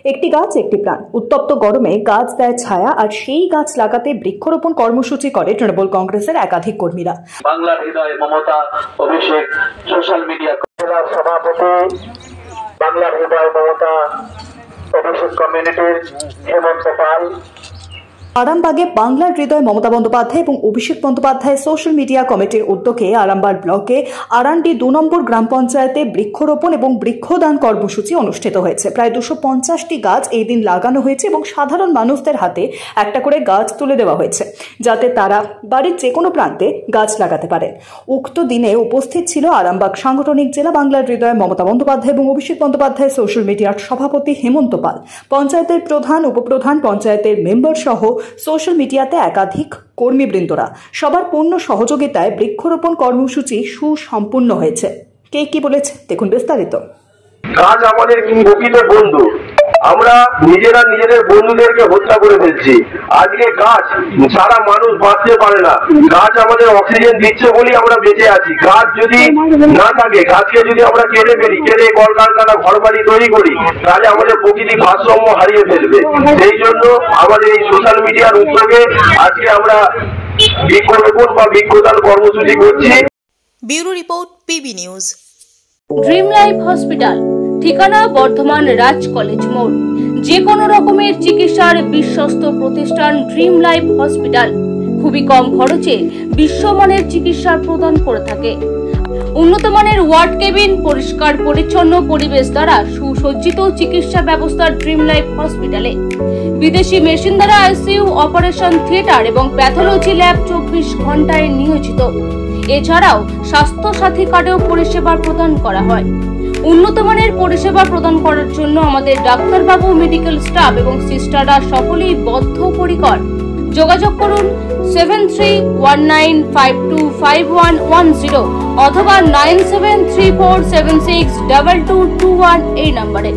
একটি গাছ একটি প্রাণ। উত্তপ্ত গরমে গাছ দেয় ছায়া, আর সেই গাছ লাগাতে বৃক্ষরোপণ কর্মসূচি করে তৃণমূল কংগ্রেসের একাধিক কর্মীরা। বাংলার হৃদয় মমতা অভিষেক সোশ্যাল মিডিয়া জেলার সভাপতি, বাংলার হৃদয় মমতা অভিষেক কমিউনিটির হেমন্ত পাল। আরামবাগে বাংলার হৃদয় মমতা বন্দ্যোপাধ্যায় এবং অভিষেক বন্দ্যোপাধ্যায় সোশ্যাল মিডিয়া কমিটির উদ্যোগে আরামবাগ ব্লকে আরান্ডি 2 নম্বর গ্রাম পঞ্চায়েতে বৃক্ষরোপণ এবং বৃক্ষদান কর্মসূচি অনুষ্ঠিত হয়েছে। প্রায় 250টি গাছ এই দিন লাগানো হয়েছে এবং সাধারণ মানুষদের হাতে একটা করে গাছ তুলে দেওয়া হয়েছে, যাতে তারা বাড়ির যে কোনো প্রান্তে গাছ লাগাতে পারেন। উক্ত দিনে উপস্থিত ছিল আরামবাগ সাংগঠনিক জেলা বাংলার হৃদয় মমতা বন্দ্যোপাধ্যায় এবং অভিষেক বন্দ্যোপাধ্যায় সোশ্যাল মিডিয়ার সভাপতি হেমন্ত পাল, পঞ্চায়েতের প্রধান, উপপ্রধান, পঞ্চায়েতের মেম্বার সহ সোশ্যাল মিডিয়াতে একাধিক কর্মীবৃন্দরা। সবার পূর্ণ সহযোগিতায় বৃক্ষরোপণ কর্মসূচি সুসম্পূর্ণ হয়েছে। কে কি বলেছে দেখুন বিস্তারিত। গাছ আমাদের প্রকৃত বন্ধু। আমরা নিজেরা নিজেদের বন্ধুদেরকে হত্যা করে ফেলছি। আজকে গাছ ছাড়া মানুষ বাঁচতে পারে না। গাছ আমাদের অক্সিজেন দিচ্ছে বলেই আমরা বেঁচে আছি। গাছ যদি না থাকে, গাছকে যদি আমরা কেটে ফেলি, কেটে কলকারখানা ঘরবাড়ি তৈরি করি, তাহলে আমাদের প্রকৃতি ভারসাম্য হারিয়ে ফেলবে। সেই জন্য আমাদের এই সোশ্যাল মিডিয়ার উদ্যোগে আজকে আমরা বৃক্ষরোপণ বা বৃক্ষদান কর্মসূচি করছি। Bureau report, PB news. Dream life hospital, ঠিকানা বর্ধমান রাজ কলেজ মোড়। যে কোনো রকমের চিকিৎসার বিশ্বস্ত প্রতিষ্ঠান ড্রিম লাইফ হসপিটাল খুবই কম খরচে বিশ্বমানের চিকিৎসা প্রদান করে থাকে। উন্নত মানের ওয়ার্ড কেবিন, পরিষ্কার পরিচ্ছন্ন পরিবেশ দ্বারা সুসজ্জিত চিকিৎসা ব্যবস্থা ড্রিম লাইফ হসপিটালে। বিদেশি মেশিন দ্বারা আইসিইউ, অপারেশন থিয়েটার এবং প্যাথোলজি ল্যাব 24 ঘন্টায় নিয়োজিত। এছাড়াও স্বাস্থ্য সাথী কার্ডেও পরিষেবা প্রদান করা হয়। উন্নত মানের পরিষেবা প্রদান করার জন্য আমাদের ডাক্তারবাবু, মেডিকেল স্টাফ এবং সিস্টাররা সকলেই বদ্ধপরিকর। যোগাযোগ করুন 7319525110 অথবা 9734762221 এই নম্বরে।